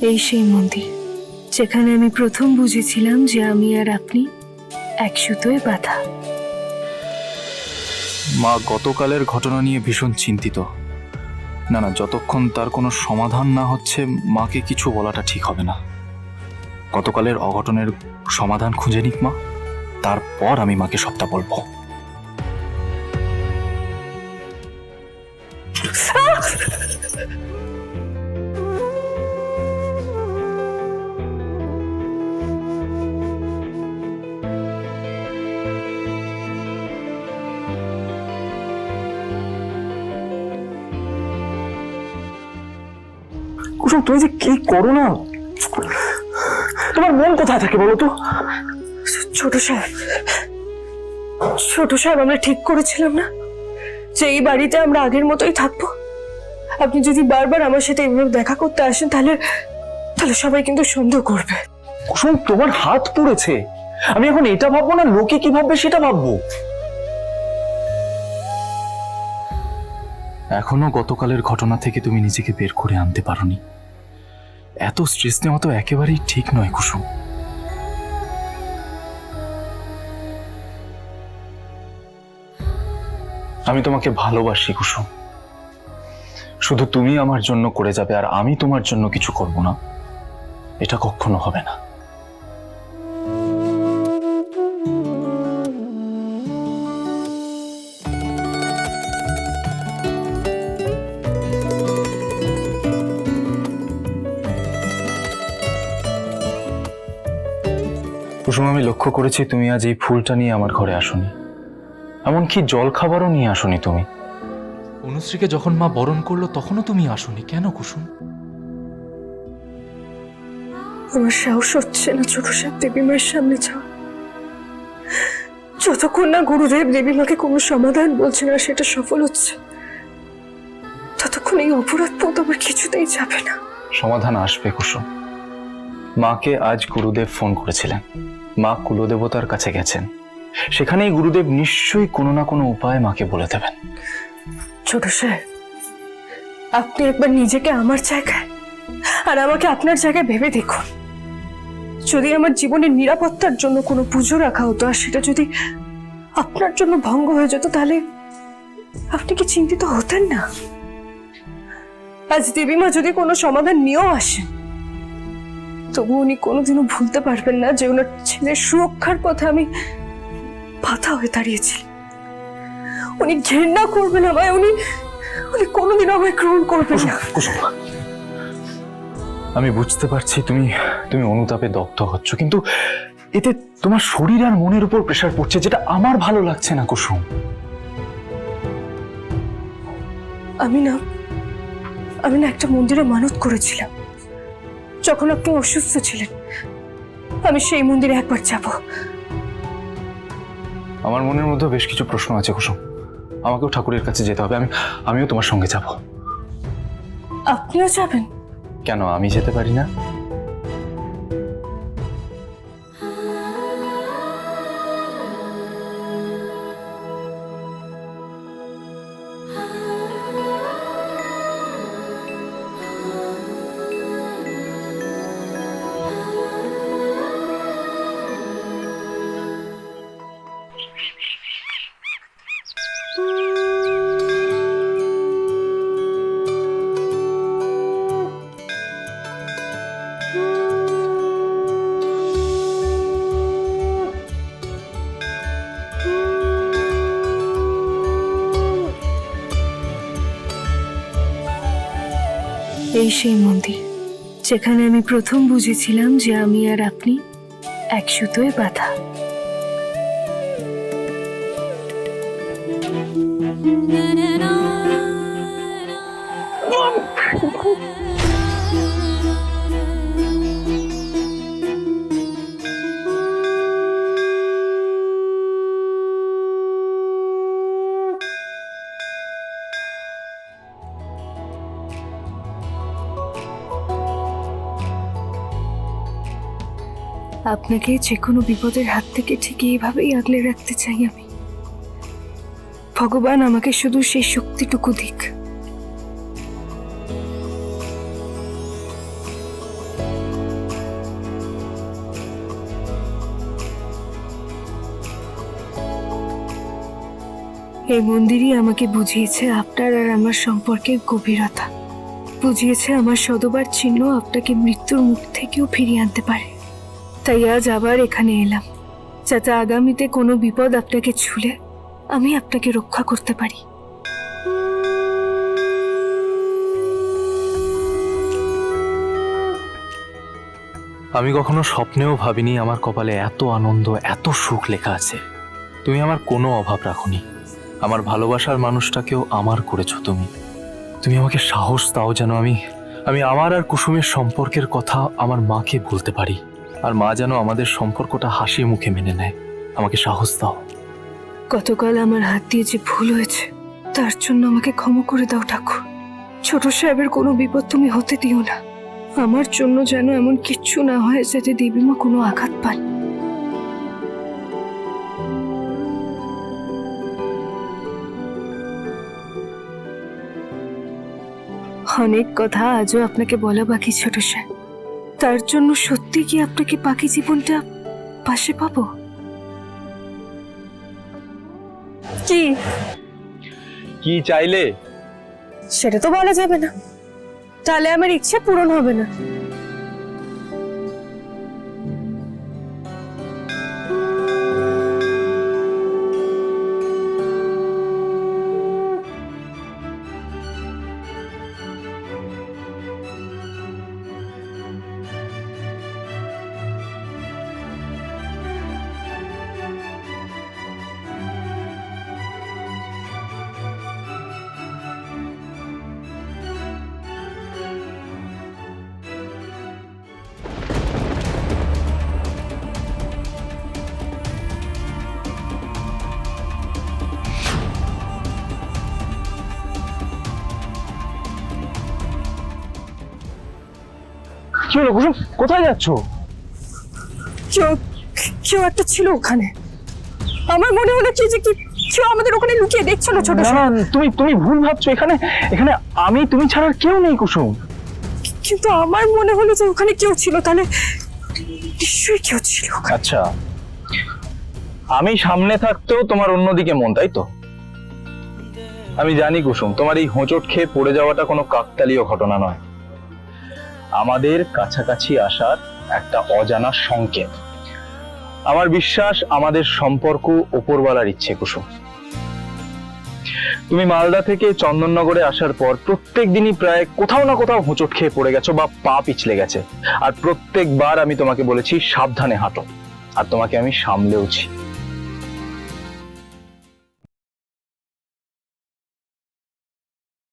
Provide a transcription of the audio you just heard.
এই সেই মন্দির যেখানে আমি প্রথম বুঝেছিলাম যে আমি আর আপনি এক সুতোয় বাঁধা। মা গতকালের ঘটনা নিয়ে ভীষণ চিন্তিত। না না, যতক্ষণ তার কোনো সমাধান না হচ্ছে মাকে কিছু বলাটা ঠিক হবে না। গতকালের অঘটনের সমাধান খুঁজে নিক মা, তারপর আমি মাকে সবটা বলবো। কুসুম, তুমি যে কি করো না, তোমার মন কোথায় থাকে বলো তো? ছোট সাহেব, ছোট সাহেব, আমরা ঠিক করেছিলাম না যে এই বাড়িতে আমরা আগের মতোই থাকবো। আপনি যদি বারবার আমার সাথে এইভাবে দেখা করতে আসেন তাহলে তাহলে সবাই কিন্তু সন্দেহ করবে। কুসুম, তোমার হাত পুড়েছে, আমি এখন এটা ভাববো না লোকে কি ভাববে সেটা ভাববো। এখনো গতকালের ঘটনা থেকে তুমি নিজেকে বের করে আনতে পারোনি। এত স্ট্রেস নেওয়া তো একেবারেই ঠিক নয় কুসুম। আমি তোমাকে ভালোবাসি কুসুম, শুধু তুমি আমার জন্য করে যাবে আর আমি তোমার জন্য কিছু করব না, এটা কখনো হবে না। কুসুম, আমি লক্ষ্য করেছি তুমি আজ এই ফুলটা নিয়ে আমার ঘরে আসোনি, এমনকি জল খাবারও নিয়ে আসোনি তুমি। অনুশ্রীকে যখন মা বরণ করলো তখনও তুমি আসোনি কেন কুসুম? আমার সাহস হচ্ছে না ছোট সাহেব দেবীমার সামনে যাওয়া। যতক্ষণ না গুরুদেব দেবীমাকে কোনো সমাধান বলছে না, সেটা সফল হচ্ছে, ততক্ষণ এই অপরাধ পথ আমার কিছুতেই যাবে না। সমাধান আসবে কুসুম। মাকে আজ গুরুদেব ফোন করেছিলেন, মা কুলদেবতার কাছে গেছেন, সেখানেই গুরুদেব নিশ্চয়ই কোনো না কোনো উপায় মাকে বলে দেবেন। ছোট সাহেব, আপনি একবার নিজেকে আমার জায়গায় আর আমাকে আপনার জায়গায় ভেবে দেখুন। যদি আমার জীবনের নিরাপত্তার জন্য কোনো পুজো রাখা হতো আর সেটা যদি আপনার জন্য ভঙ্গ হয়ে যেত, তাহলে আপনি কি চিন্তিত হতেন না? আজ দেবীমা যদি কোনো সমাধান নিয়েও আসেন, তবু উনি কোনোদিনও ভুলতে পারবেন না যে ওনার ছেলের সুরক্ষার পথে আমি বাধা হয়ে দাঁড়িয়েছি। উনি ঘৃণা করবেন আমায়, উনি কোনোদিনও আমায় গ্রহণ করবেন না। কুসুম, আমি বুঝতে পারছি তুমি তুমি অনুতাপে দগ্ধ হচ্ছ, কিন্তু এতে তোমার শরীর আর মনের উপর প্রেসার পড়ছে, যেটা আমার ভালো লাগছে না কুসুম। আমি না একটা মন্দিরে মানত করেছিলাম যখন আপনি অসুস্থ ছিলেন। আমি সেই মন্দিরে একবার যাব। আমার মনের মধ্যে বেশ কিছু প্রশ্ন আছে কুসুম, আমাকেও ঠাকুরের কাছে যেতে হবে। আমিও তোমার সঙ্গে যাব। আপনিও যাবেন? কেন আমি যেতে পারি না? এই সেই মন্দির যেখানে আমি প্রথম বুঝেছিলাম যে আমি আর আপনি এক সুতোয় বাঁধা। আপনাকে যে কোনো বিপদের হাত থেকে ঠিক এইভাবেই আগলে রাখতে চাই আমি। ভগবান আমাকে শুধু সেই শক্তিটুকু দিক। এই মন্দিরই আমাকে বুঝিয়েছে আপনার আর আমার সম্পর্কের গভীরতা, বুঝিয়েছে আমার সদবার চিহ্ন আপনাকে মৃত্যুর মুখ থেকেও ফিরিয়ে আনতে পারে। তাই আজ আবার এখানে এলাম, যাতে আগামীতে কোনো বিপদ আপনাকে ছুলে আমি আপনাকে রক্ষা করতে পারি। আমি কখনো স্বপ্নেও ভাবিনি আমার কপালে এত আনন্দ, এত সুখ লেখা আছে। তুমি আমার কোনো অভাব রাখোনি। আমার ভালোবাসার মানুষটাকেও আমার করেছো তুমি। তুমি আমাকে সাহস দাও যেন আমি আমার আর কুসুমের সম্পর্কের কথা আমার মাকে বলতে পারি, আর মা যেন আমাদের সম্পর্কটা হাসি মুখে মেনে নেয়। আমাকে সাহস দাও। গতকাল আমার হাত দিয়ে যে ভুল হয়েছে তার জন্য আমাকে ক্ষমা করে দাও ঠাকুর। ছোট সাহেবের কোনো বিপদ তুমি হতে দিও না। আমার জন্য যেন এমন কিচ্ছু না হয় যাতে দেবীমা কোনো আঘাত পান। অনেক কথা আজও আপনাকে বলা বাকি ছোট সাহেব। তার জন্য সত্যি কি আপনাকে বাকি জীবনটা পাশে পাবো? কি কি চাইলে? সেটা তো বলা যাবে না, তাহলে আমার ইচ্ছা পূরণ হবে না। কি হলো কুসুম, কোথায় যাচ্ছ? কেউ কেউ একটা ছিল ওখানে। আমার মনে হলো কি যে কেউ আমাদের ওখানে লুকিয়ে দেখছিল ছোট না সাহেব। না, তুমি ভুল ভাবছো। এখানে এখানে আমি তুমি ছাড়া আর কেউ নেই কুসুম। কিন্তু আমার মনে হলো যে ওখানে কেউ ছিল, তাহলে নিশ্চয়ই কেউ ছিল। আচ্ছা, আমি সামনে থাকতেও তোমার অন্যদিকে মন, তাই তো? আমি জানি কুসুম, তোমার এই হোঁচট খেয়ে পড়ে যাওয়াটা কোনো কাকতালীয় ঘটনা নয়। আমাদের কাছাকাছি আসার একটা অজানা সংকেত। আমার বিশ্বাস আমাদের সম্পর্ক ওপরওয়ালার ইচ্ছে কুসুম। তুমি মালদা থেকে চন্দননগরে আসার পর প্রত্যেক দিনই প্রায় কোথাও না কোথাও হোঁচট খেয়ে পড়ে গেছো বা পা পিছলে গেছে, আর প্রত্যেকবার আমি তোমাকে বলেছি সাবধানে হাঁটো, আর তোমাকে আমি সামলেওছি।